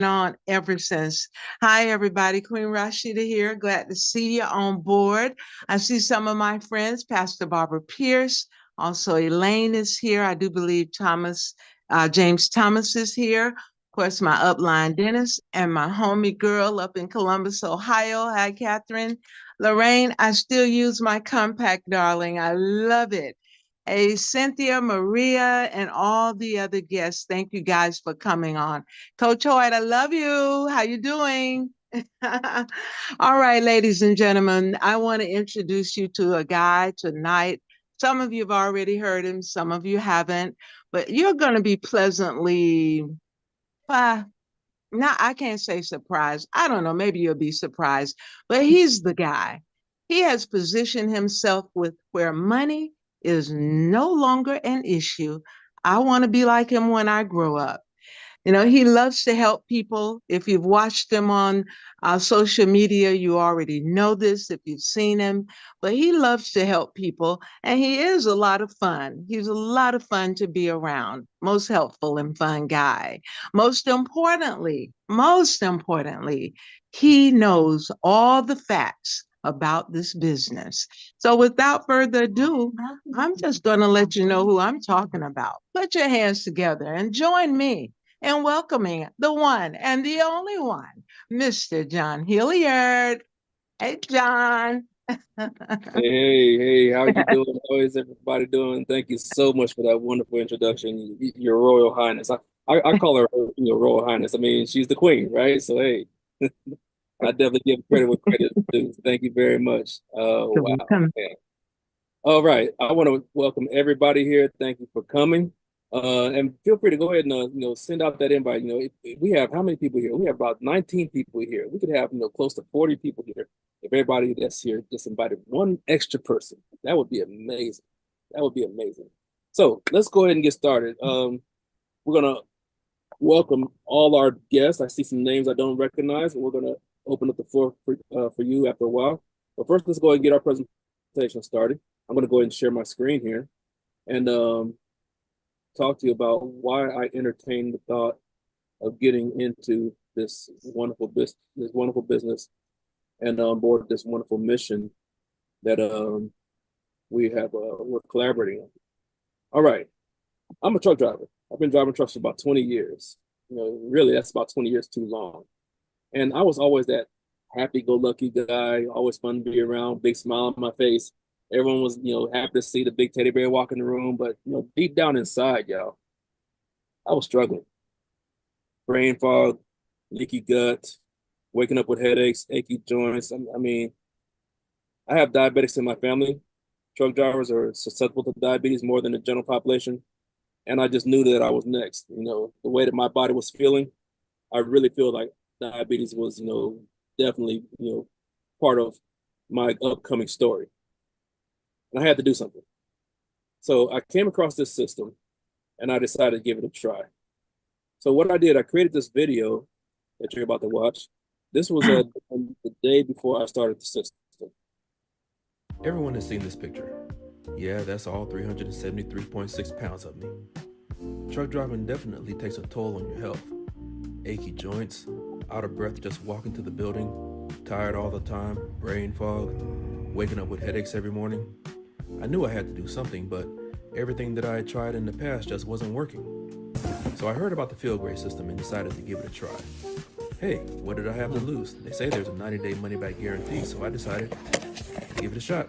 on ever since. Hi, everybody. Queen Rashida here. Glad to see you on board. I see some of my friends, Pastor Barbara Pierce. Also, Elaine is here. I do believe James Thomas is here. Of course, my upline Dennis and my homie girl up in Columbus, Ohio. Hi, Catherine. Lorraine, I still use my compact, darling. I love it. Hey, Cynthia, Maria, and all the other guests. Thank you guys for coming on. Coach Hoyt, I love you. How you doing? All right, ladies and gentlemen, I want to introduce you to a guy tonight. Some of you have already heard him, some of you haven't, but you're going to be pleasantly, uh, now I can't say surprised. I don't know, maybe you'll be surprised, but he's the guy. He has positioned himself with where money is no longer an issue. I want to be like him when I grow up. You know, he loves to help people. If you've watched him on social media, you already know this if you've seen him, but he loves to help people and he is a lot of fun. He's a lot of fun to be around, most helpful and fun guy. Most importantly, he knows all the facts about this business. So without further ado, I'm just going to let you know who I'm talking about. Put your hands together and join me and welcoming the one and the only one, Mr. John Hilliard. Hey, John. Hey, how you doing? How is everybody doing? Thank you so much for that wonderful introduction, Your Royal Highness. I call her, Royal Highness. I mean, she's the queen, right? So, hey, I definitely give credit where credit is due. Thank you very much. Oh, You're wow. welcome. Man. All right. I want to welcome everybody here. Thank you for coming. And feel free to go ahead and send out that invite. We have how many people here? We have about 19 people here. We could have close to 40 people here. If everybody that's here just invited one extra person, that would be amazing. That would be amazing. So let's go ahead and get started. We're gonna welcome all our guests. I see some names I don't recognize, and we're gonna open up the floor for you after a while. But first, let's go ahead and get our presentation started. I'm gonna go ahead and share my screen here and talk to you about why I entertained the thought of getting into this wonderful business, and on board this wonderful mission that we're collaborating on. All right, I'm a truck driver. I've been driving trucks for about 20 years. Really, that's about 20 years too long. And I was always that happy-go-lucky guy, always fun to be around, big smile on my face. Everyone was, happy to see the big teddy bear walk in the room. But, deep down inside, y'all, I was struggling. Brain fog, leaky gut, waking up with headaches, achy joints. I mean, I have diabetics in my family. Truck drivers are susceptible to diabetes more than the general population. And I just knew that I was next. The way that my body was feeling, I really feel like diabetes was, definitely, part of my upcoming story. And I had to do something. So I came across this system and I decided to give it a try. So what I did, I created this video that you're about to watch. This was the day before I started the system. Everyone has seen this picture. Yeah, that's all 373.6 pounds of me. Truck driving definitely takes a toll on your health. Achy joints, out of breath just walking to the building, tired all the time, brain fog, waking up with headaches every morning. I knew I had to do something, but everything that I had tried in the past just wasn't working. So I heard about the Feel Great system and decided to give it a try. Hey, what did I have to lose? They say there's a 90-day money-back guarantee, so I decided to give it a shot.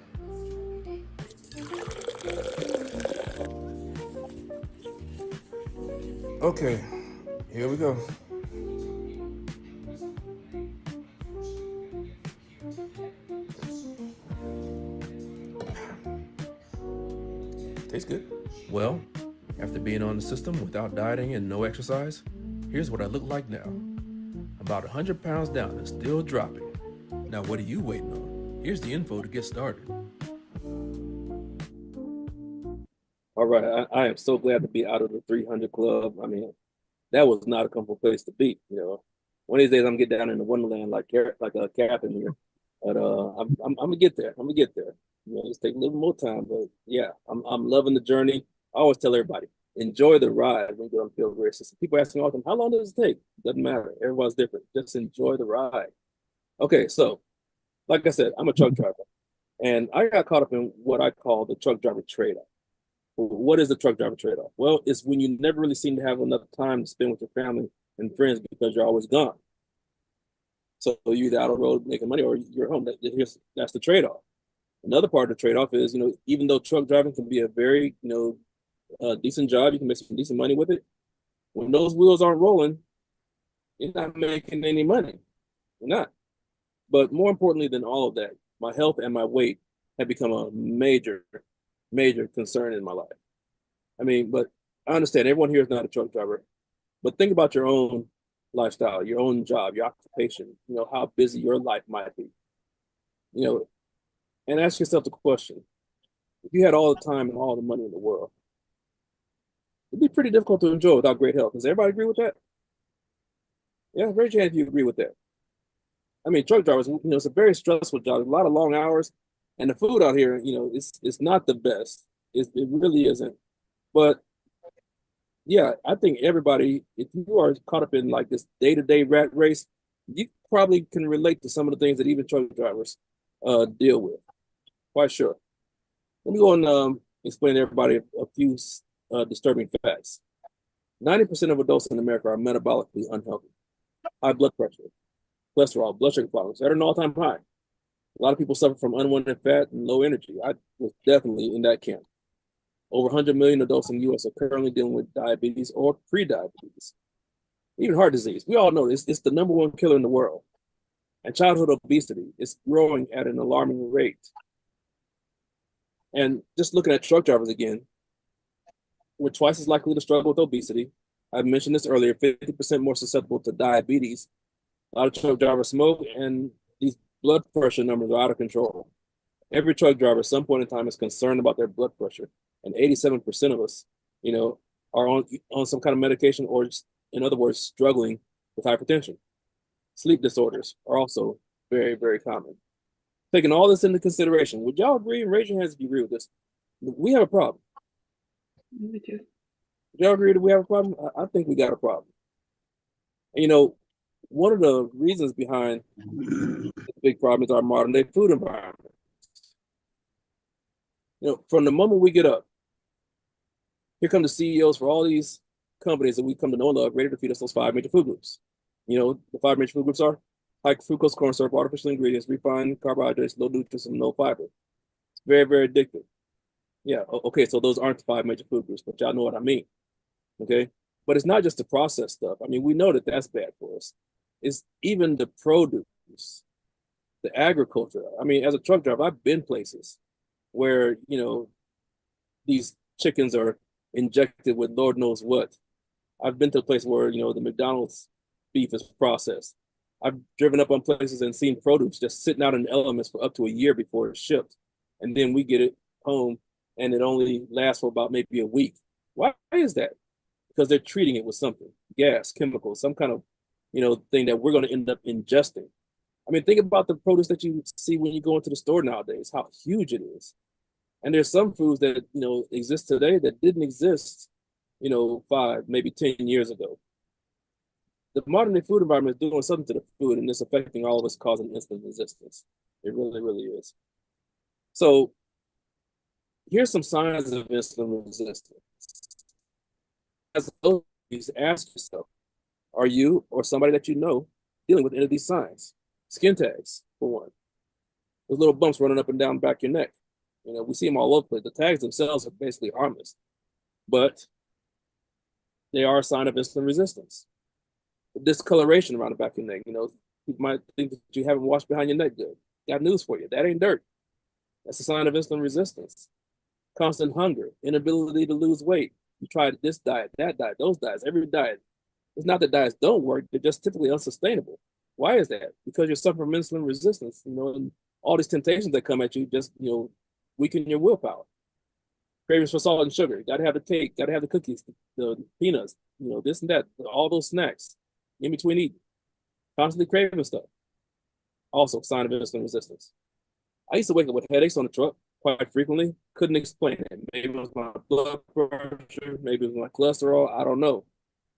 Okay, here we go. Tastes good. Well, after being on the system without dieting and no exercise, here's what I look like now. About 100 pounds down and still dropping. Now what are you waiting on? Here's the info to get started. All right, I am so glad to be out of the 300 club. I mean, that was not a comfortable place to be. One of these days I'm gonna get down in the Wonderland like a Catherine here, but I'm gonna get there. It's take a little more time, but yeah, I'm loving the journey. I always tell everybody, Enjoy the ride when you go on field races. People ask me all the time, how long does it take? Doesn't matter. Everyone's different. Just enjoy the ride. Okay, so like I said, I'm a truck driver, and I got caught up in what I call the truck driver trade-off. What is the truck driver trade-off? Well, it's when you never really seem to have enough time to spend with your family and friends because you're always gone. So you're either out on the road making money or you're home. That's the trade-off. Another part of the trade-off is, even though truck driving can be a very, decent job, you can make some decent money with it. When those wheels aren't rolling, you're not making any money. You're not. But more importantly than all of that, my health and my weight have become a major, major concern in my life. But I understand everyone here is not a truck driver, but think about your own lifestyle, your own job, your occupation, how busy your life might be, and ask yourself the question, if you had all the time and all the money in the world, it'd be pretty difficult to enjoy without great health. Does everybody agree with that? Yeah, raise your hand if you agree with that. Truck drivers, it's a very stressful job. A lot of long hours, and the food out here, it's not the best. It really isn't. But yeah, I think everybody, if you are caught up in like this day-to-day rat race, you probably can relate to some of the things that even truck drivers deal with. Quite sure. Let me go and explain to everybody a few disturbing facts. 90% of adults in America are metabolically unhealthy. High blood pressure, cholesterol, blood sugar problems that are an all-time high. A lot of people suffer from unwanted fat and low energy. I was definitely in that camp. Over 100 million adults in the U.S. are currently dealing with diabetes or pre-diabetes. Even heart disease. We all know this. It's the number one killer in the world. And childhood obesity is growing at an alarming rate. And just looking at truck drivers again, we're twice as likely to struggle with obesity. I mentioned this earlier, 50% more susceptible to diabetes. A lot of truck drivers smoke, and these blood pressure numbers are out of control. Every truck driver at some point in time is concerned about their blood pressure. And 87% of us, are on some kind of medication or, just, in other words, struggling with hypertension. Sleep disorders are also very, very common. Taking all this into consideration, would y'all agree? Raise your hands if you agree with this. We have a problem. Me too. Would y'all agree that we have a problem? I think we got a problem. And, one of the reasons behind the big problem is our modern day food environment. From the moment we get up, here come the CEOs for all these companies that we come to know and love, ready to feed us those 5 major food groups. The 5 major food groups are high fructose corn syrup, artificial ingredients, refined carbohydrates, low nutrition, no fiber. It's very, very addictive. Yeah, okay, so those aren't the 5 major food groups, but y'all know what I mean, okay? But it's not just the processed stuff. We know that that's bad for us. It's even the produce, the agriculture. As a truck driver, I've been places where, these chickens are injected with Lord knows what. I've been to a place where, the McDonald's beef is processed. I've driven up on places and seen produce just sitting out in the elements for up to a year before it's shipped. And then we get it home and it only lasts for about maybe a week. Why is that? Because they're treating it with something, gas, chemicals, some kind of, thing that we're going to end up ingesting. Think about the produce that you see when you go into the store nowadays, how huge it is. And there's some foods that, exist today that didn't exist, 5, maybe 10 years ago. The modern day food environment is doing something to the food, and it's affecting all of us, causing insulin resistance. It really, really is. So here's some signs of insulin resistance. As always, ask yourself, are you or somebody that you know dealing with any of these signs? Skin tags, for one. Those little bumps running up and down the back of your neck. We see them all over the place. The tags themselves are basically harmless, but they are a sign of insulin resistance. The discoloration around the back of your neck, people might think that you haven't washed behind your neck good. Got news for you. That ain't dirt. That's a sign of insulin resistance. Constant hunger, inability to lose weight. You tried this diet, that diet, those diets, every diet. It's not that diets don't work, they're just typically unsustainable. Why is that? Because you're suffering from insulin resistance, and all these temptations that come at you just, weaken your willpower. Cravings for salt and sugar. Got to have the cake, got to have the cookies, the peanuts, this and that, all those snacks in between eating. Constantly craving stuff. Also, sign of insulin resistance. I used to wake up with headaches on the truck. quite frequently. Couldn't explain it. Maybe it was my blood pressure, maybe it was my cholesterol. I don't know.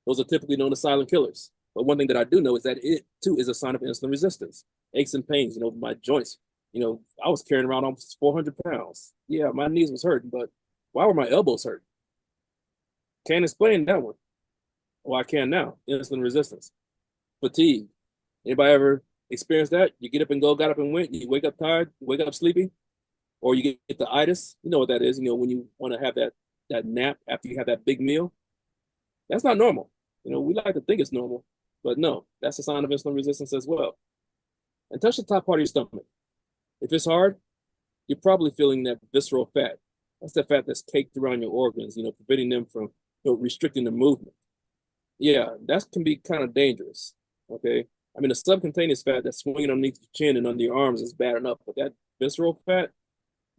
Those are typically known as silent killers. But one thing that I do know is that it too is a sign of insulin resistance. Aches and pains, my joints. I was carrying around almost 400 pounds. Yeah, my knees was hurting, but why were my elbows hurting? Can't explain that one. Well, I can now. Insulin resistance. Fatigue. Anybody ever experienced that? You get up and got up and went, you wake up tired, you wake up sleepy, or you get the itis. You know what that is, when you want to have that nap after you have that big meal. That's not normal. We like to think it's normal, but no, that's a sign of insulin resistance as well. And touch the top part of your stomach. If it's hard, you're probably feeling that visceral fat. That's the fat that's caked around your organs, preventing them from restricting the movement. Yeah, that can be kind of dangerous. Okay. I mean, the subcutaneous fat that's swinging underneath your chin and under your arms is bad enough, but that visceral fat,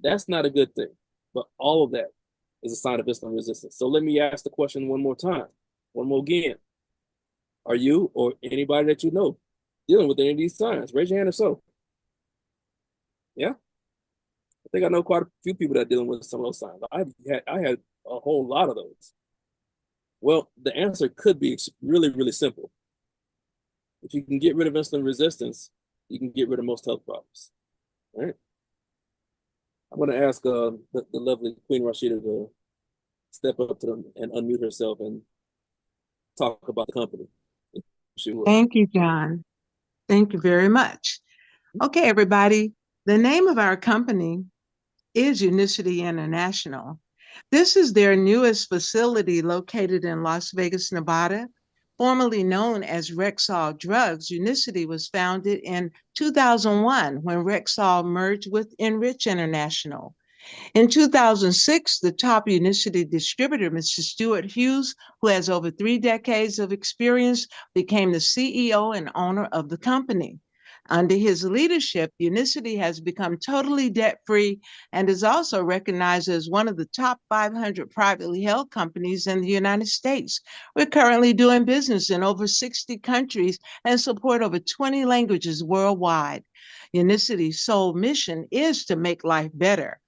that's not a good thing. But all of that is a sign of insulin resistance. So let me ask the question one more time, one more again. Are you or anybody that you know dealing with any of these signs? Raise your hand if so. Yeah, I think I know quite a few people that are dealing with some of those signs. I had a whole lot of those. Well, the answer could be really, really simple. If you can get rid of insulin resistance, you can get rid of most health problems. All right. I'm going to ask the lovely Queen Rashida to step up to them and unmute herself and talk about the company. She will. Thank you, John. Thank you very much. Okay, everybody. The name of our company is Unicity International. This is their newest facility located in Las Vegas, Nevada. Formerly known as Rexall Drugs, Unicity was founded in 2001 when Rexall merged with Enrich International. In 2006, the top Unicity distributor, Mr. Stuart Hughes, who has over 3 decades of experience, became the CEO and owner of the company. Under his leadership, Unicity has become totally debt-free and is also recognized as one of the top 500 privately held companies in the United States. We're currently doing business in over 60 countries and support over 20 languages worldwide. Unicity's sole mission is to make life better.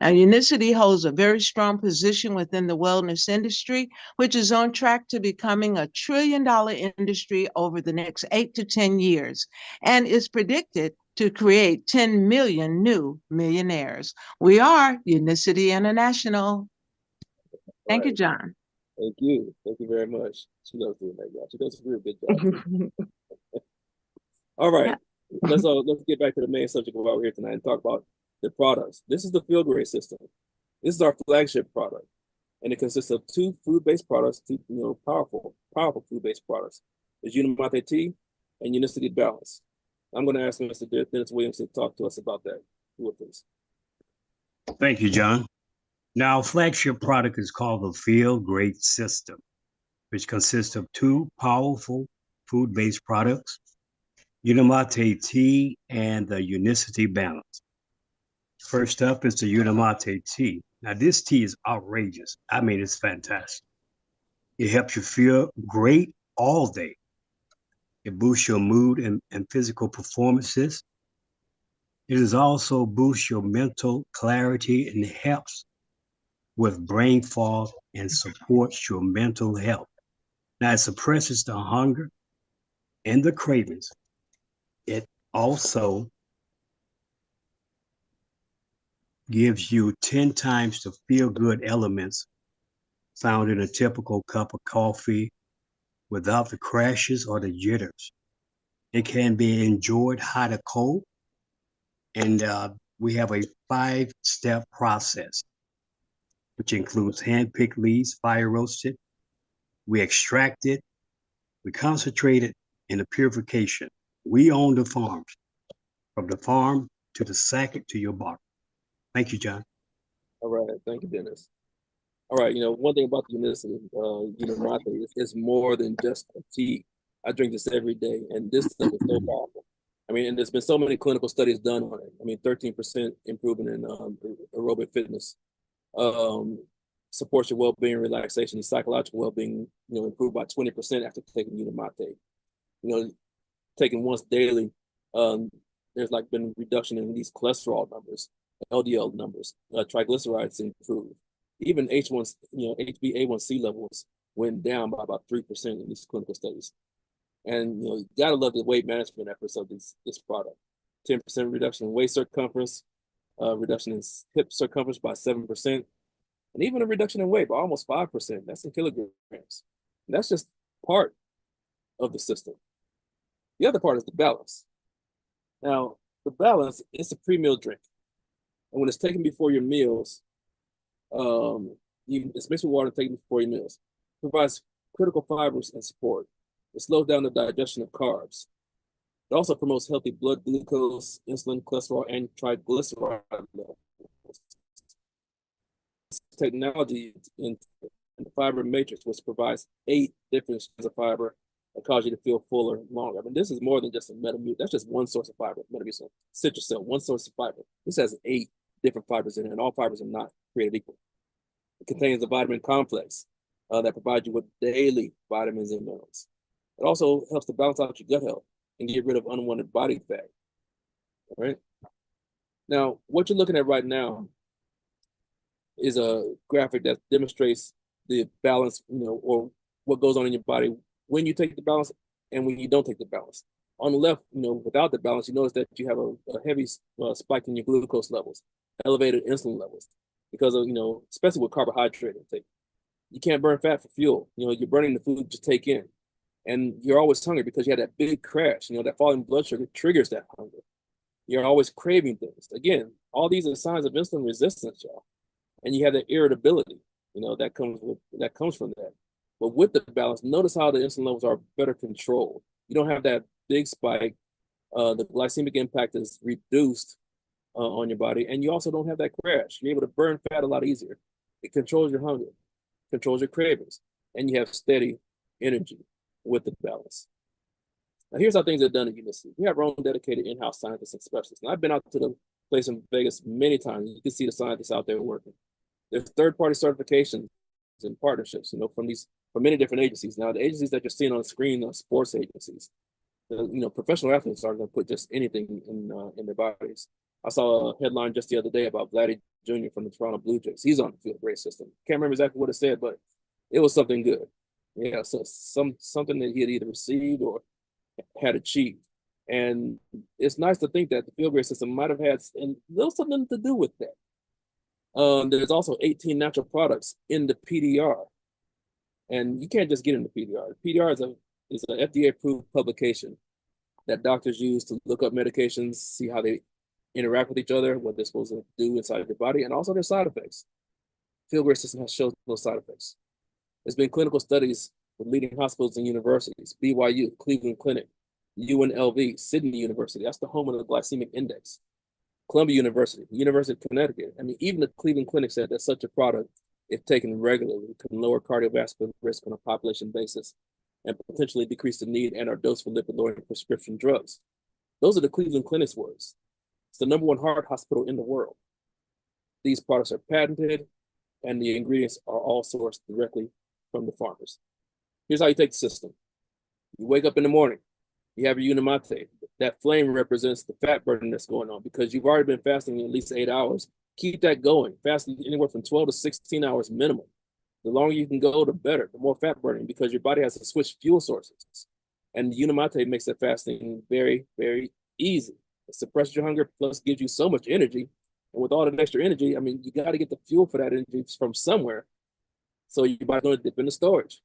Now, Unicity holds a very strong position within the wellness industry, which is on track to becoming a $1 trillion industry over the next 8 to 10 years, and is predicted to create 10 million new millionaires. We are Unicity International. Thank you, John. Thank you. Thank you very much. She loves doing that, y'all. She does a real good job. All right. Let's get back to the main subject of why we're here tonight and talk about the products. This is the Field Grade system. This is our flagship product, and it consists of 2 food-based products, 2 powerful food-based products. There's Unimate Tea and Unicity Balance. I'm going to ask Mr. Dennis Williams to talk to us about that. With us. Thank you, John. Now, flagship product is called the Field Grade System, which consists of 2 powerful food-based products, Unimate Tea and the Unicity Balance. First up is the Unimate Tea. Now, this tea is outrageous. I mean, it's fantastic. It helps you feel great all day. It boosts your mood and physical performances. It is also boosts your mental clarity and helps with brain fog and supports your mental health. Now, it suppresses the hunger and the cravings. It also gives you 10 times the feel-good elements found in a typical cup of coffee without the crashes or the jitters. It can be enjoyed hot or cold, and we have a 5-step process, which includes hand-picked leaves, fire roasted. We extract it, we concentrate it in the purification. We own the farms, from the farm to the sack to your bar. Thank you, John. All right. Thank you, Dennis. All right. One thing about the Unicity, Unimate is more than just a tea. I drink this every day, and this stuff is so powerful. I mean, and there's been so many clinical studies done on it. I mean, 13% improvement in aerobic fitness, supports your well-being, relaxation, and psychological well-being, improved by 20% after taking Unimate. Taken once daily, there's been reduction in these cholesterol numbers, LDL numbers, triglycerides improved. Even HbA1c levels went down by about 3% in these clinical studies. And you gotta love the weight management efforts of this product. 10% reduction in waist circumference, reduction in hip circumference by 7%, and even a reduction in weight by almost 5%. That's in kilograms. And that's just part of the system. The other part is the balance. Now, the balance is a pre-meal drink. And when it's taken before your meals, it's mixed with water and taken before your meals. It provides critical fibers and support. It slows down the digestion of carbs. It also promotes healthy blood glucose, insulin, cholesterol, and triglyceride levels. Technology in the fiber matrix, which provides 8 different strands of fiber that cause you to feel fuller longer. I mean, this is more than just a Metamucil. That's just one source of fiber. Metamucil, citrus cell, one source of fiber. This has 8 different fibers in it, and all fibers are not created equal. It contains a vitamin complex that provides you with daily vitamins and minerals. It also helps to balance out your gut health and get rid of unwanted body fat. All right. Now, what you're looking at right now is a graphic that demonstrates the balance, or what goes on in your body when you take the balance and when you don't take the balance. On the left, without the balance, you notice that you have a heavy spike in your glucose levels, elevated insulin levels, because of, especially with carbohydrate intake. You can't burn fat for fuel. You're burning the food you just take in. And you're always hungry because you had that big crash. That falling blood sugar triggers that hunger. You're always craving things. Again, all these are signs of insulin resistance, y'all. And you have that irritability, that comes from that. But with the balance, notice how the insulin levels are better controlled. You don't have that big spike. The glycemic impact is reduced on your body, and you also don't have that crash. You're able to burn fat a lot easier. It controls your hunger, controls your cravings, and you have steady energy with the balance. Now, here's how things are done at UNICEF. We have our own dedicated in-house scientists and specialists. And I've been out to the place in Vegas many times. You can see the scientists out there working. There's third-party certifications and partnerships, from many different agencies. Now, the agencies that you're seeing on the screen are sports agencies. Professional athletes aren't going to put just anything in their bodies. I saw a headline just the other day about Vladdy Jr. from the Toronto Blue Jays. He's on the field grade system. Can't remember exactly what it said, but it was something good. Yeah, so something that he had either received or had achieved. And it's nice to think that the field grade system might have had a little something to do with that. There's also 18 natural products in the PDR. And you can't just get in the PDR. The PDR is an FDA-approved publication that doctors use to look up medications, see how they interact with each other, what they're supposed to do inside your body, and also their side effects. Field grade system has shown those side effects. There's been clinical studies with leading hospitals and universities, BYU, Cleveland Clinic, UNLV, Sydney University. That's the home of the glycemic index. Columbia University, University of Connecticut. I mean, even the Cleveland Clinic said that such a product, if taken regularly, can lower cardiovascular risk on a population basis and potentially decrease the need and/or dose for lipid-lowering prescription drugs. Those are the Cleveland Clinic's words. It's the #1 heart hospital in the world. These products are patented, and the ingredients are all sourced directly from the farmers. Here's how you take the system. You wake up in the morning, you have your Unimate. That flame represents the fat burning that's going on because you've already been fasting at least 8 hours. Keep that going. Fasting anywhere from 12 to 16 hours minimum. The longer you can go, the better, the more fat burning, because your body has to switch fuel sources. And the Unimate makes that fasting very, very easy. It suppresses your hunger, plus gives you so much energy. And with all that extra energy, I mean, you got to get the fuel for that energy from somewhere. So your body's going to dip into storage.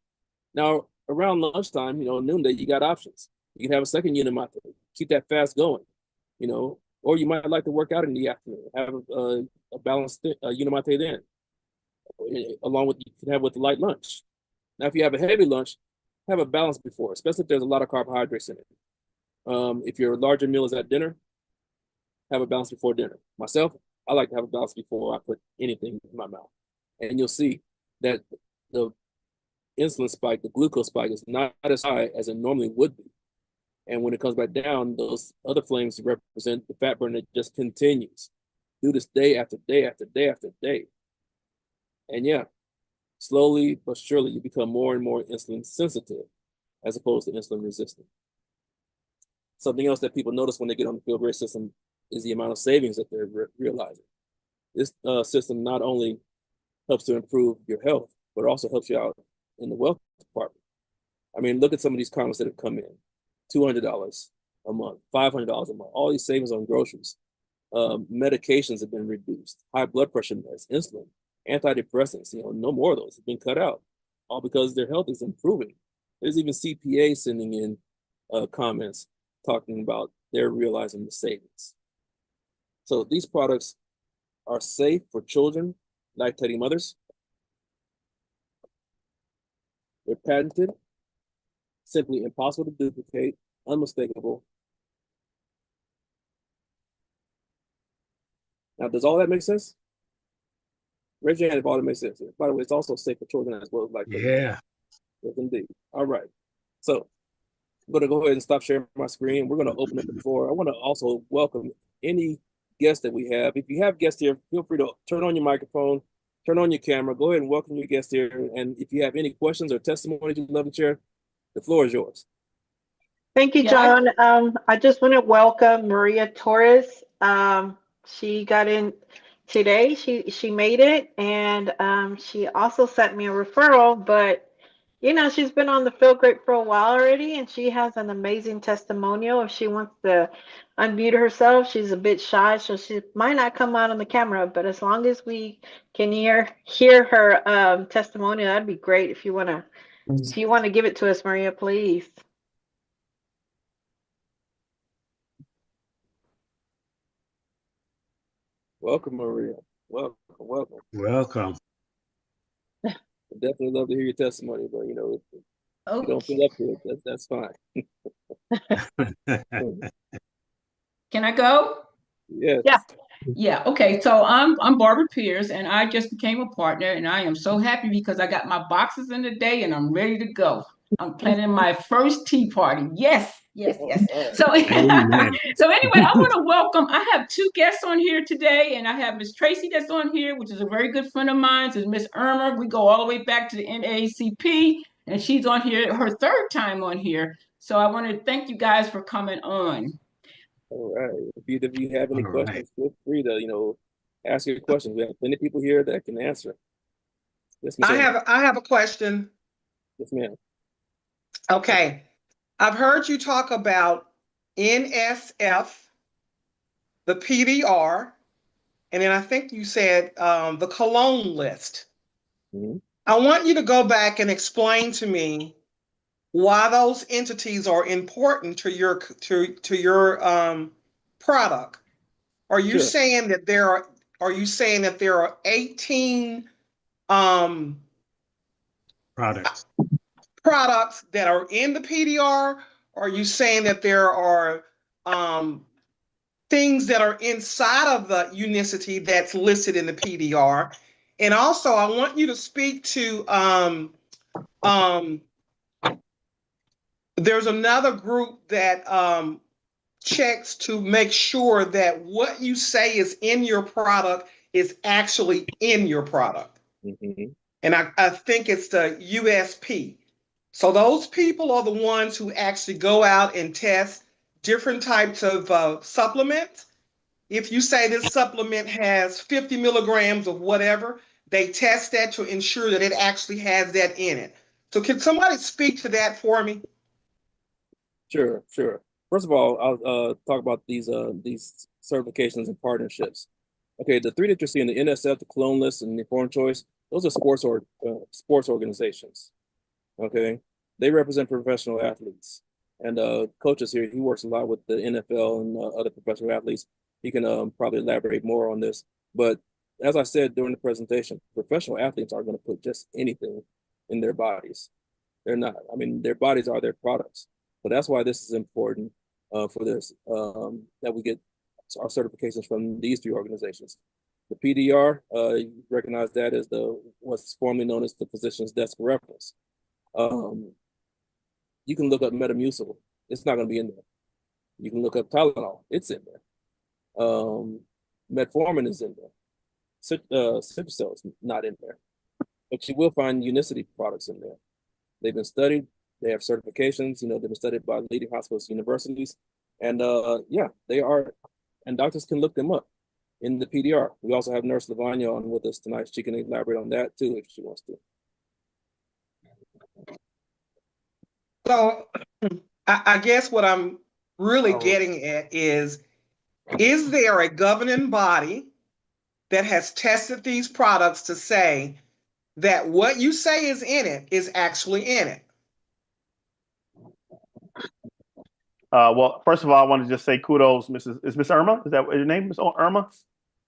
Now, around lunchtime, noonday, you got options. You can have a second Unimate, keep that fast going, or you might like to work out in the afternoon, have a balanced Unimate then, along with you can have with the light lunch. Now, if you have a heavy lunch, have a balance before, especially if there's a lot of carbohydrates in it. If your larger meal is at dinner, have a balance before dinner. Myself, I like to have a balance before I put anything in my mouth. And you'll see that the insulin spike, the glucose spike, is not as high as it normally would be. And when it comes back down, those other flames represent the fat burn that just continues. Do this day after day after day after day. And yeah, slowly but surely, you become more and more insulin sensitive as opposed to insulin resistant. Something else that people notice when they get on the field grade system is the amount of savings that they're realizing. This system not only helps to improve your health, but also helps you out in the wealth department. I mean, look at some of these comments that have come in: $200 a month, $500 a month, all these savings on groceries. Medications have been reduced, high blood pressure meds, insulin, antidepressants, no more of those have been cut out, all because their health is improving. There's even CPA sending in comments talking about they're realizing the savings. So these products are safe for children, lactating mothers. They're patented, simply impossible to duplicate, unmistakable. Now, does all that make sense? Raise your hand if all that makes sense. By the way, it's also safe for children as well as lactating. Yeah. Yes, indeed. All right. So I'm going to go ahead and stop sharing my screen. We're going to open up the floor. I want to also welcome any guests that we have. If you have guests here, feel free to turn on your microphone, turn on your camera, go ahead and welcome your guests here. And if you have any questions or testimonies you'd love to share, the floor is yours. Thank you, Yeah, John. I just want to welcome Maria Torres. She got in today. She made it, and she also sent me a referral. But she's been on the Feel Great for a while already, and she has an amazing testimonial. If she wants to unmute herself, she's a bit shy, so she might not come out on the camera. But as long as we can hear her testimonial, that'd be great. If you want to give it to us, Maria, please. Welcome, Maria. Welcome, welcome. Welcome. I'd definitely love to hear your testimony, but if you don't feel up to it, that's fine. can I go? Yes. Yeah. Yeah, okay. So I'm Barbara Pierce, and I just became a partner, and I am so happy because I got my boxes in today and I'm ready to go. I'm planning my first tea party. Yes, yes, yes. So so anyway, Amen. I want to welcome. I have two guests on here today, and I have Miss Tracy that's on here, which is a very good friend of mine. Is Miss Irma. We go all the way back to the NAACP, and she's on here her third time on here. So I want to thank you guys for coming on. All right. If you have any All right. questions, feel free to ask your questions. We have plenty of people here that can answer. Yes, Ms. Irma. I have a question. Yes, ma'am. Okay. I've heard you talk about NSF, the PDR, and then I think you said the cologne list. Mhm. I want you to go back and explain to me why those entities are important to your product. Are you Sure. saying that are you saying that there are 18 Products. products that are in the PDR? Or are you saying that there are things that are inside of the unicity that's listed in the PDR? And also, I want you to speak to there's another group that checks to make sure that what you say is in your product is actually in your product. Mhm. And I think it's the USP. So those people are the ones who actually go out and test different types of supplements. If you say this supplement has 50 milligrams of whatever, they test that to ensure that it actually has that in it. So can somebody speak to that for me? Sure, sure. First of all, I'll talk about these certifications and partnerships. Okay, the three that you're seeing, the NSF, the Clone List, and the Informed Choice, those are sports organizations. Okay, they represent professional athletes. And coaches here, he works a lot with the NFL and other professional athletes. He can probably elaborate more on this. But as I said during the presentation, professional athletes aren't going to put just anything in their bodies. They're not. I mean, their bodies are their products. But that's why this is important for this, that we get our certifications from these three organizations. The PDR, you recognize that as what's formerly known as the Physician's Desk Reference. You can look up Metamucil. It's not going to be in there. You can look up Tylenol. It's in there. Metformin is in there. Citracel is not in there. But you will find Unicity products in there. They've been studied. They have certifications. They've been studied by leading hospitals, universities. And yeah, they are. And doctors can look them up. in the PDR. We also have Nurse Lavanya on with us tonight. She can elaborate on that too if she wants to. So I guess what I'm really getting at is there a governing body that has tested these products to say that what you say is in it is actually in it? Well, first of all, I want to just say kudos, Is Miss Irma? Is that your name, Miss Irma?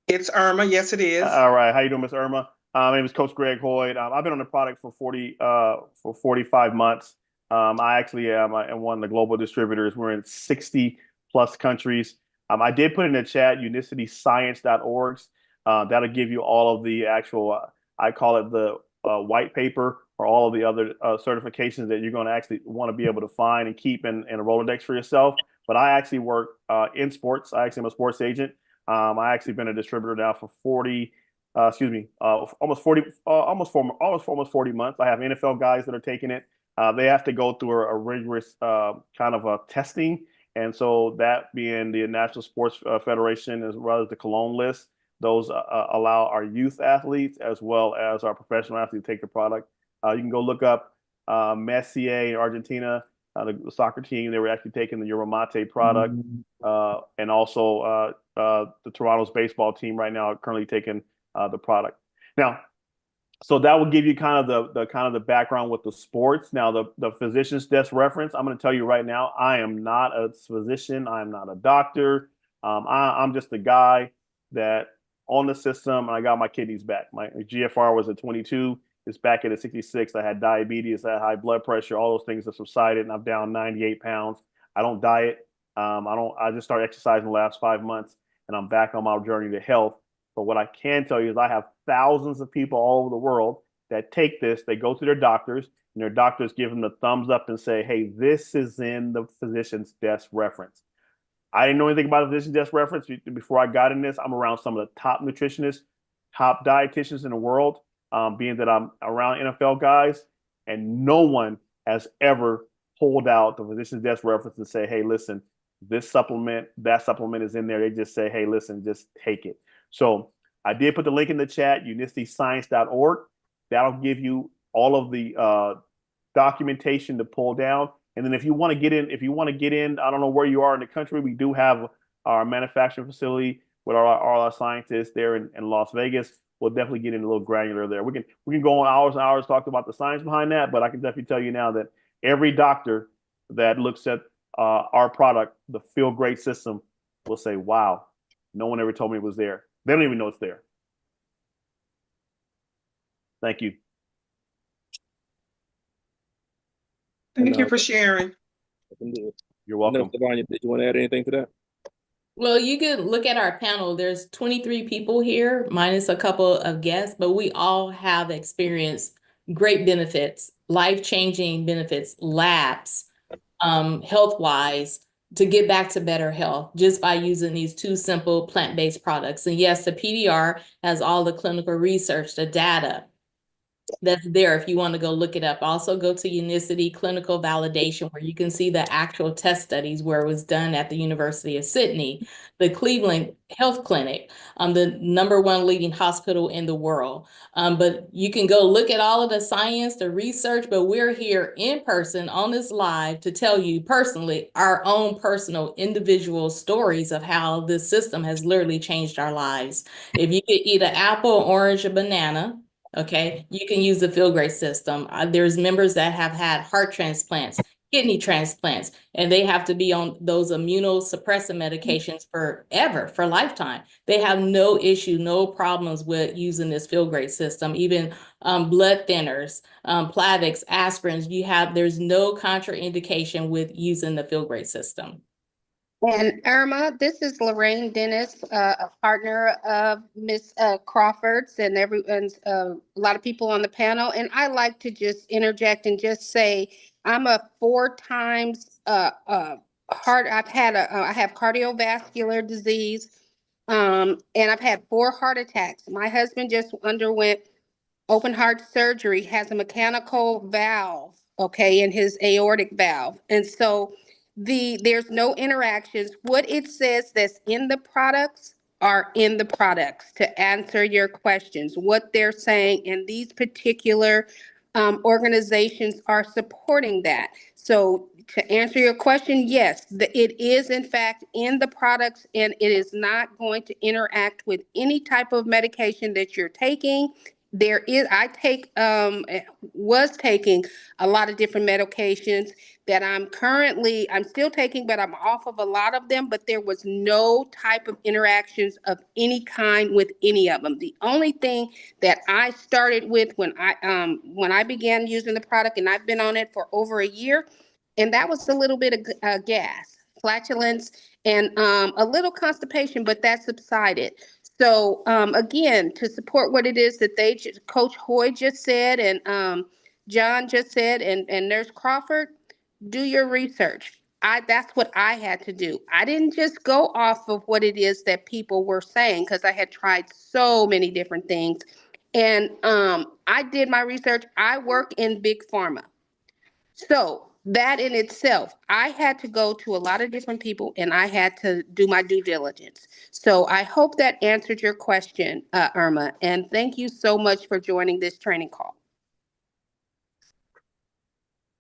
It's Irma. Yes, it is. All right. How you doing, Miss Irma? My name is Coach Greg Hoyd. I've been on the product for 45 months. I actually am one of the global distributors. We're in 60 plus countries. I did put in the chat unicityscience.org. That'll give you all of the actual, I call it the white paper or all of the other certifications that you're going to actually want to be able to find and keep in a Rolodex for yourself. But I actually work in sports. I actually am a sports agent. I actually been a distributor now for almost 40 months. I have NFL guys that are taking it. They have to go through a rigorous kind of a testing. And so that being the National Sports Federation as well as the Cologne list, those allow our youth athletes as well as our professional athletes to take the product. You can go look up Messier in Argentina, the soccer team. They were actually taking the Euromate product. And also the Toronto's baseball team right now are currently taking the product. Now, so that will give you kind of the background with the sports. Now, the physician's desk reference, I'm going to tell you right now, I am not a physician. I'm not a doctor. I'm just a guy that on the system, and I got my kidneys back. My GFR was at 22. It's back at a 66. I had diabetes. I had high blood pressure. All those things have subsided, and I'm down 98 pounds. I don't diet. I just started exercising the last 5 months, and I'm back on my journey to health. But what I can tell you is I have thousands of people all over the world that take this. They go to their doctors, and their doctors give them the thumbs up and say, hey, this is in the physician's desk reference. I didn't know anything about the physician's desk reference before I got in this. I'm around some of the top nutritionists, top dietitians in the world, being that I'm around NFL guys, and no one has ever pulled out the physician's desk reference and say, hey, listen, this supplement, that supplement is in there. They just say, hey, listen, just take it. So I did put the link in the chat, unicityscience.org. That'll give you all of the documentation to pull down. And then if you want to get in, I don't know where you are in the country, we do have our manufacturing facility with all our scientists there in Las Vegas. We'll definitely get in a little granular there. We can go on hours and hours talking about the science behind that, but I can definitely tell you now that every doctor that looks at our product, the Feel Great system, will say, wow, no one ever told me it was there. They don't even know it's there. Thank you. Thank you for sharing. You're welcome. Lavanya, did you want to add anything to that? Well, you could look at our panel. There's 23 people here, minus a couple of guests, but we all have experienced great benefits, life-changing benefits, labs, health-wise, to get back to better health just by using these two simple plant-based products. And yes, the PDR has all the clinical research, the data that's there if you want to go look it up. Also go to Unicity Clinical Validation, where you can see the actual test studies where it was done at the University of Sydney, the Cleveland Health Clinic, the #1 leading hospital in the world. But you can go look at all of the science, the research, but we're here in person on this live to tell you personally our own personal individual stories of how this system has literally changed our lives. If you could eat an apple, orange, or banana, okay, you can use the Feel Great system. There's members that have had heart transplants, kidney transplants, and they have to be on those immunosuppressant medications forever, for lifetime. They have no issue, no problems with using this Feel Great system. Even blood thinners, Plavix, aspirins, there's no contraindication with using the Feel Great system. And Irma, this is Lorraine Dennis, a partner of Miss Crawford's and everyone's a lot of people on the panel. And I like to just interject and just say I'm a 4 times I have cardiovascular disease, and I've had 4 heart attacks. My husband just underwent open heart surgery, has a mechanical valve, okay, in his aortic valve, and so there's no interactions. What it says that's in the products are in the products to answer your questions, what they're saying, and these particular organizations are supporting that. So to answer your question, yes, it is in fact in the products, and it is not going to interact with any type of medication that you're taking. There is, was taking a lot of different medications that I'm still taking, but I'm off of a lot of them, but there was no type of interactions of any kind with any of them. The only thing that I started with when I began using the product, and I've been on it for over a year, and that was a little bit of gas, flatulence, and a little constipation, but that subsided. So again, to support what it is that Coach Hoy just said, and John just said, and Nurse Crawford, do your research. That's what I had to do. I didn't just go off of what it is that people were saying, because I had tried so many different things. And I did my research. I work in big pharma. So that in itself, I had to go to a lot of different people, and I had to do my due diligence. So I hope that answered your question, Irma. And thank you so much for joining this training call.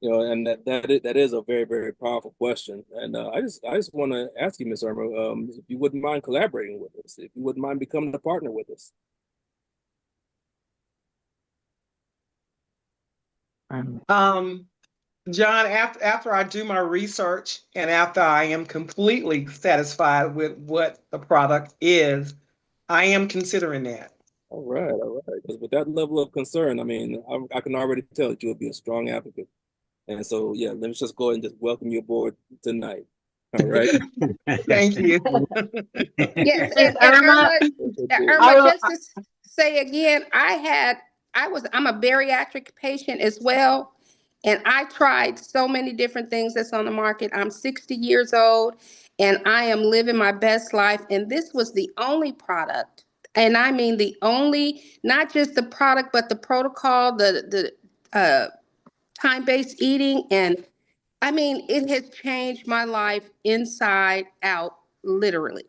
And that is a very, very powerful question. And I just want to ask you, Ms. Irma, if you wouldn't mind collaborating with us, if you wouldn't mind becoming a partner with us. John, after I do my research and after I am completely satisfied with what the product is, I am considering that. All right. Because with that level of concern, I mean, I can already tell that you'll be a strong advocate. And so, yeah, let me just go ahead and just welcome you aboard tonight. All right. Thank you. Yes, Ms. and Irma, Irma, just to say again, I'm a bariatric patient as well. And I tried so many different things that's on the market. I'm 60 years old and I am living my best life. And this was the only product. And I mean the only, not just the product, but the protocol, the time-based eating. And I mean, it has changed my life inside out, literally.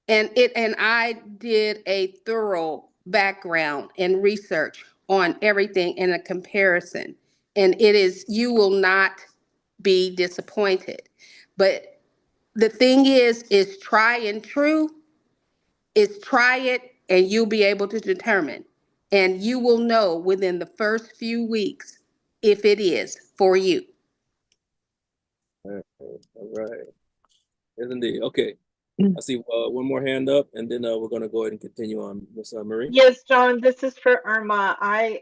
And I did a thorough background and research on everything in a comparison. And you will not be disappointed. But the thing is try and true, is try it and you'll be able to determine. And you will know within the first few weeks if it is for you. All right. Yes, indeed. Okay. I see one more hand up, and then we're going to go ahead and continue on. Ms. Marie? yes, John, this is for Irma. I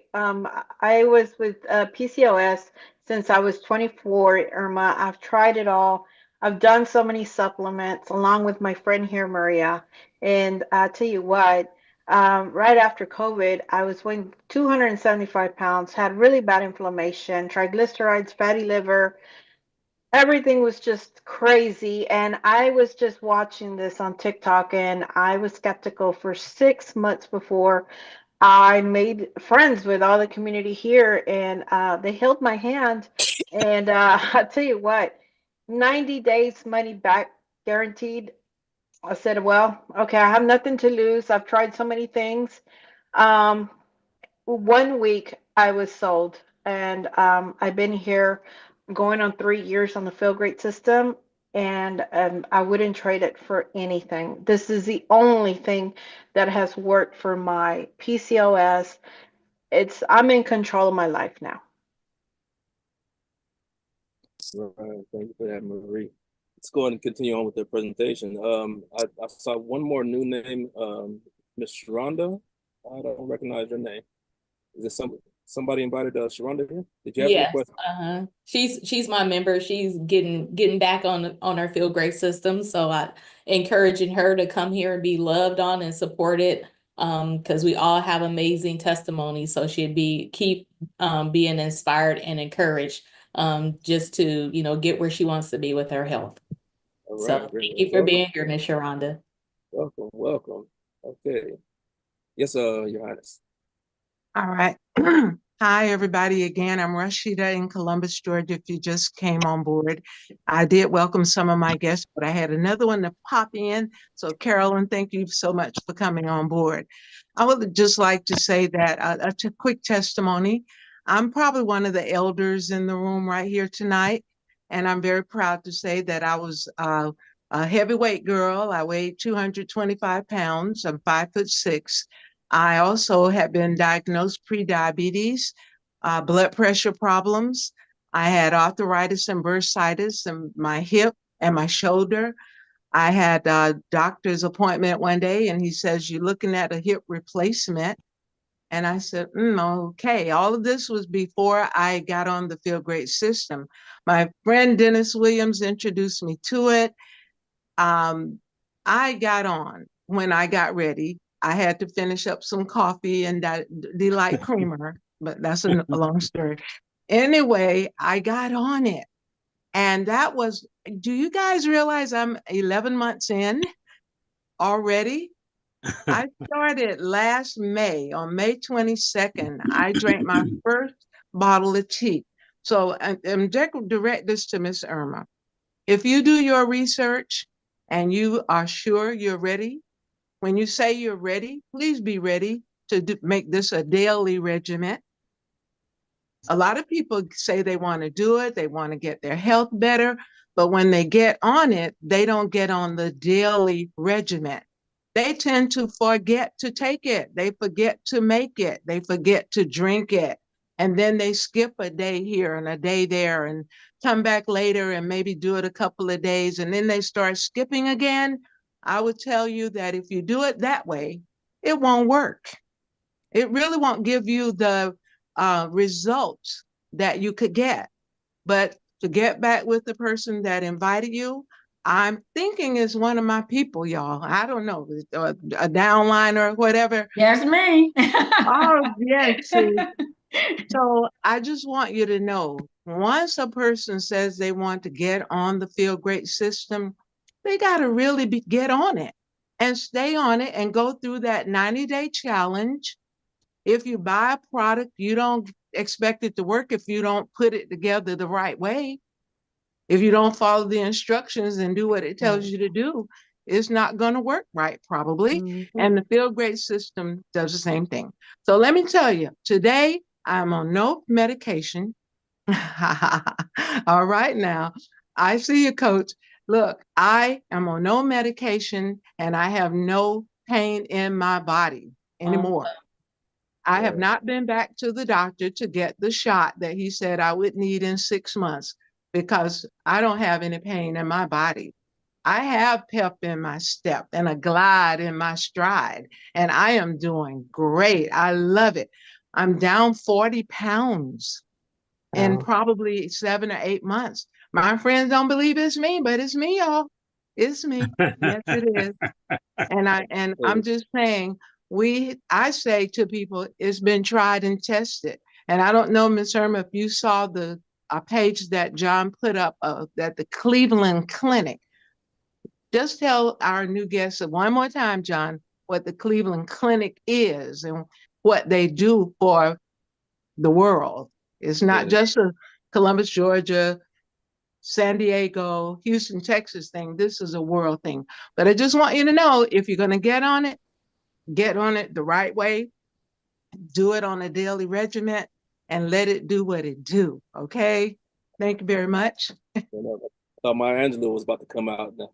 was with PCOS since I was 24, Irma. I've tried it all. I've done so many supplements along with my friend here, Maria. And I tell you what, right after COVID, I was weighing 275 pounds, had really bad inflammation, triglycerides, fatty liver. Everything was just crazy. And I was just watching this on TikTok, and I was skeptical for 6 months before I made friends with all the community here, and they held my hand. And I'll tell you what, 90 days money back guaranteed. I said, well, okay, I have nothing to lose. I've tried so many things. Um, 1 week I was sold, and I've been here going on 3 years on the Feel Great system, and I wouldn't trade it for anything. This is the only thing that has worked for my PCOS. I'm in control of my life now. Right. Thank you for that, Marie. Let's go ahead and continue on with the presentation. I saw one more new name, Miss Sharonda. I don't recognize your name. Is it somebody invited Sharonda here? Did you have any questions? She's my member. She's getting back on our Feel Great system. So I encouraging her to come here and be loved on and supported. Because we all have amazing testimonies. So she'd keep being inspired and encouraged just to, get where she wants to be with her health. All right, So thank you for being here, Ms. Sharonda. Welcome. Okay. Yes, Your Highness. All right. Hi, everybody. Again, I'm Rashida in Columbus, Georgia. If you just came on board, I did welcome some of my guests, but I had another one to pop in. So, Carolyn, thank you so much for coming on board. I would just like to say that a quick testimony. I'm probably one of the elders in the room right here tonight, and I'm very proud to say that I was a heavyweight girl. I weighed 225 pounds. I'm 5'6". I also have been diagnosed pre-diabetes, blood pressure problems. I had arthritis and bursitis in my hip and my shoulder. I had a doctor's appointment one day, and he says, "You're looking at a hip replacement." And I said, okay. All of this was before I got on the Feel Great system. My friend Dennis Williams introduced me to it. I got on when I got ready. I had to finish up some coffee and delight creamer, but that's a long story. Anyway, I got on it. And that was, do you guys realize I'm 11 months in already? I started last May, on May 22nd. I drank my first bottle of tea. So I'm direct this to Miss Irma. If you do your research and you are sure you're ready, when you say you're ready, please be ready to make this a daily regimen. A lot of people say they want to do it, they want to get their health better, but when they get on it, they don't get on the daily regimen. They tend to forget to take it. They forget to make it. They forget to drink it. And then they skip a day here and a day there and come back later and maybe do it a couple of days. And then they start skipping again. I would tell you that if you do it that way, it won't work. It really won't give you the results that you could get. But to get back with the person that invited you, I'm thinking is one of my people, y'all. I don't know, a downline or whatever. That's me. Oh, yes. See. So I just want you to know, once a person says they want to get on the Feel Great system, they got to really get on it and stay on it and go through that 90-day challenge. If you buy a product, you don't expect it to work if you don't put it together the right way. If you don't follow the instructions and do what it tells you to do, it's not going to work right, probably. Mm-hmm. And the Feel Great system does the same thing. So let me tell you, today I'm on no medication. All right, now I see you, coach. Look, I am on no medication and I have no pain in my body anymore. I have not been back to the doctor to get the shot that he said I would need in 6 months because I don't have any pain in my body. I have pep in my step and a glide in my stride, and I am doing great. I love it. I'm down 40 pounds in probably 7 or 8 months. My friends don't believe it's me, but it's me, y'all. It's me. Yes, it is. And I'm just saying, I say to people, it's been tried and tested. And I don't know, Ms. Irma, if you saw the page that John put up at the Cleveland Clinic. Just tell our new guests one more time, John, what the Cleveland Clinic is and what they do for the world. It's not just a Columbus, Georgia, San Diego, Houston, Texas thing. This is a world thing. But I just want you to know, if you're going to get on it the right way, do it on a daily regimen, and let it do what it do. Okay? Thank you very much. I thought Maya Angelou was about to come out now.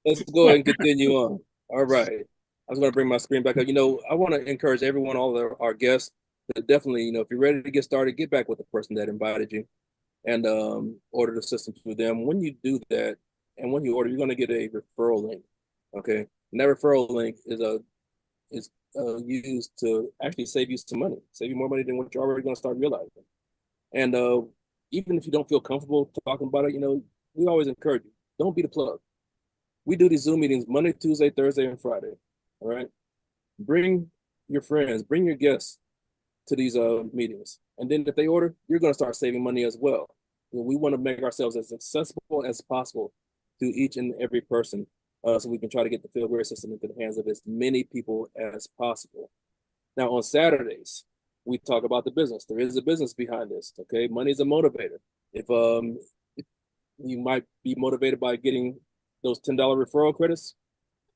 Let's go ahead and continue on. All right. I was going to bring my screen back up. I want to encourage everyone, all of our guests, to definitely, if you're ready to get started, get back with the person that invited you and order the system through them. When you do that, and when you order, you're going to get a referral link. Okay. And that referral link is used to actually save you some money, save you more money than what you're already going to start realizing. And even if you don't feel comfortable talking about it, we always encourage you, don't be the plug. We do these Zoom meetings Monday, Tuesday, Thursday, and Friday. All right. Bring your friends, bring your guests to these meetings. And then if they order, you're going to start saving money as well. We want to make ourselves as accessible as possible to each and every person so we can try to get the Feel Great system into the hands of as many people as possible. Now on Saturdays, we talk about the business. There is a business behind this. Okay, money is a motivator. If you might be motivated by getting those $10 referral credits,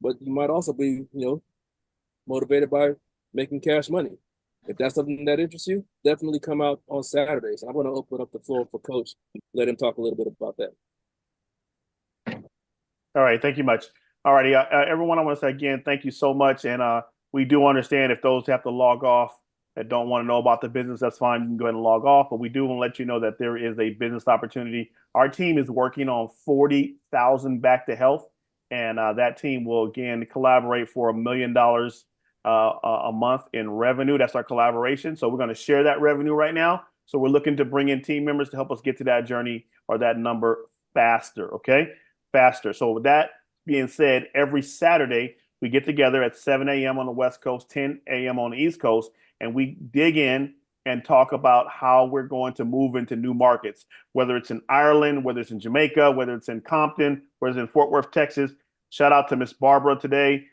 but you might also be, motivated by making cash money. If that's something that interests you, definitely come out on Saturdays. I'm going to open up the floor for Coach, let him talk a little bit about that. All right, thank you much. All righty, everyone, I want to say again, thank you so much. And we do understand if those have to log off that don't want to know about the business, that's fine. You can go ahead and log off. But we do want to let you know that there is a business opportunity. Our team is working on 40,000 back to health. And that team will, again, collaborate for $1 million a month in revenue. That's our collaboration. So we're going to share that revenue right now. So we're looking to bring in team members to help us get to that journey or that number faster, okay? Faster. So with that being said, every Saturday we get together at 7 a.m. on the West Coast, 10 a.m. on the East Coast, and we dig in and talk about how we're going to move into new markets, whether it's in Ireland, whether it's in Jamaica, whether it's in Compton, whether it's in Fort Worth, Texas. Shout out to Miss Barbara today.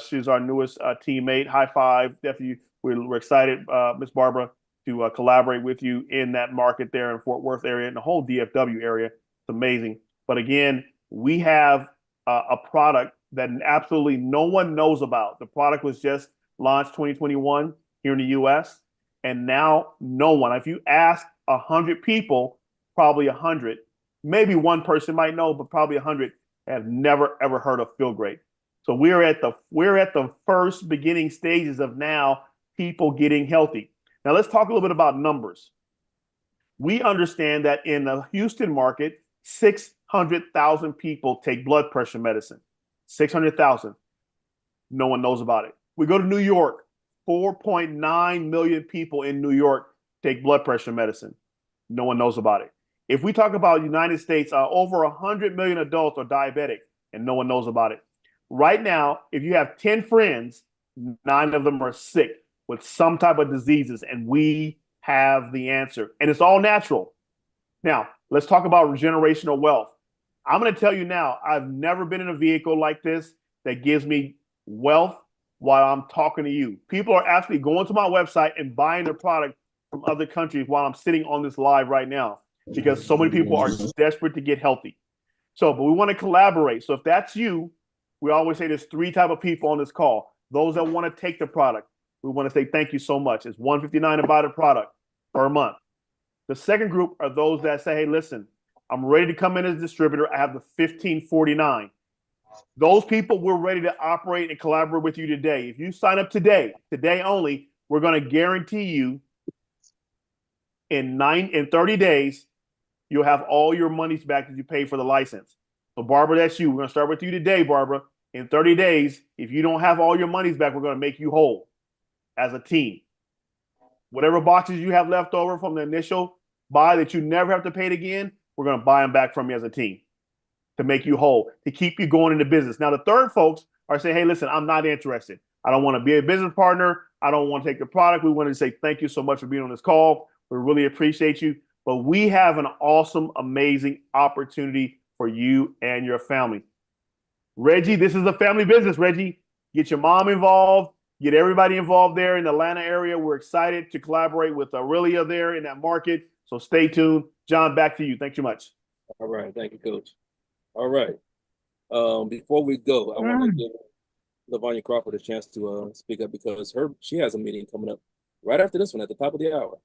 She's our newest teammate. High five. Definitely, we're excited, Miss Barbara, to collaborate with you in that market there in Fort Worth area and the whole DFW area. It's amazing. But again, we have a product that absolutely no one knows about. The product was just launched 2021 here in the U.S. And now no one, if you ask 100 people, probably 100, maybe one person might know, but probably 100 have never, ever heard of Feel Great. So we're at the first beginning stages of now people getting healthy. Now let's talk a little bit about numbers. We understand that in the Houston market, 600,000 people take blood pressure medicine. 600,000. No one knows about it. We go to New York, 4.9 million people in New York take blood pressure medicine. No one knows about it. If we talk about United States, over 100 million adults are diabetic, and no one knows about it. Right now, if you have 10 friends, 9 of them are sick with some type of diseases, and we have the answer. And it's all natural. Now, let's talk about generational wealth. I'm going to tell you now, I've never been in a vehicle like this that gives me wealth while I'm talking to you. People are actually going to my website and buying their product from other countries while I'm sitting on this live right now because so many people are desperate to get healthy. So, but we want to collaborate. So if that's you, we always say there's 3 type of people on this call. Those that want to take the product, we want to say thank you so much. It's $159 to buy the product per month. The second group are those that say, hey, listen, I'm ready to come in as a distributor. I have the $15.49. Those people, we're ready to operate and collaborate with you today. If you sign up today only, we're going to guarantee you in 30 days, you'll have all your monies back that you paid for the license. So Barbara, that's you. We're going to start with you today, Barbara. In 30 days, if you don't have all your monies back, we're going to make you whole as a team. Whatever boxes you have left over from the initial buy that you never have to pay it again, we're going to buy them back from you as a team to make you whole, to keep you going into business. Now, the third folks are saying, hey, listen, I'm not interested. I don't want to be a business partner. I don't want to take the product. We want to say thank you so much for being on this call. We really appreciate you. But we have an awesome, amazing opportunity for you and your family. Reggie, this is a family business, Reggie. Get your mom involved. Get everybody involved there in the Atlanta area. We're excited to collaborate with Aurelia there in that market. So stay tuned. John, back to you. Thank you much. All right. Thank you, Coach. All right. Before we go, I want to give LaVonya Crawford a chance to speak up because she has a meeting coming up right after this one at the top of the hour.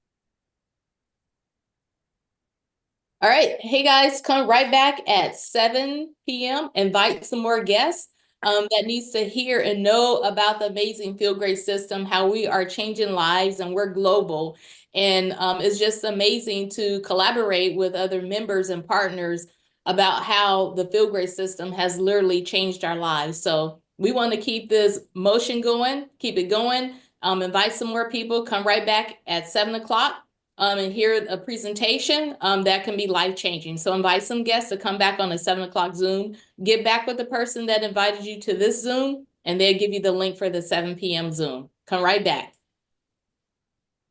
All right. Hey, guys, come right back at 7 p.m. Invite some more guests that needs to hear and know about the amazing Feel Great system, how we are changing lives, and we're global. And it's just amazing to collaborate with other members and partners about how the Feel Great system has literally changed our lives. So we want to keep this motion going, keep it going. Invite some more people. Come right back at 7 o'clock. And hear a presentation that can be life-changing. So invite some guests to come back on a 7 o'clock Zoom. Get back with the person that invited you to this Zoom, and they'll give you the link for the 7 p.m. Zoom. Come right back.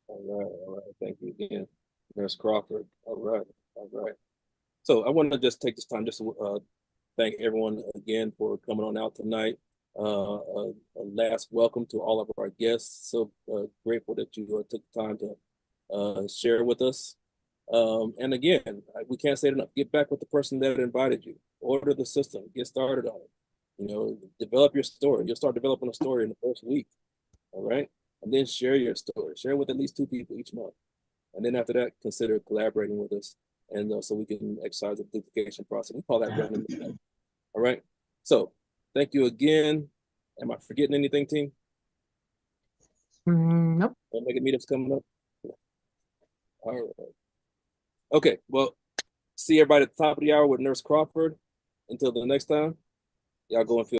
All right. Thank you again, Nurse Crawford. All right. So I want to just take this time just to thank everyone again for coming on out tonight. a last welcome to all of our guests. So grateful that you took the time to share with us. And again, we can't say it enough. Get back with the person that invited you. Order the system. Get started on it. You know, develop your story. You'll start developing a story in the first week. All right. And then share your story. Share with at least 2 people each month. And then after that, consider collaborating with us. And so we can exercise the duplication process. We call that running. All right. So thank you again. Am I forgetting anything, team? Nope. Don't make it meetups coming up. All right. Okay. Well, see everybody at the top of the hour with Nurse Crawford. Until the next time, y'all go and feel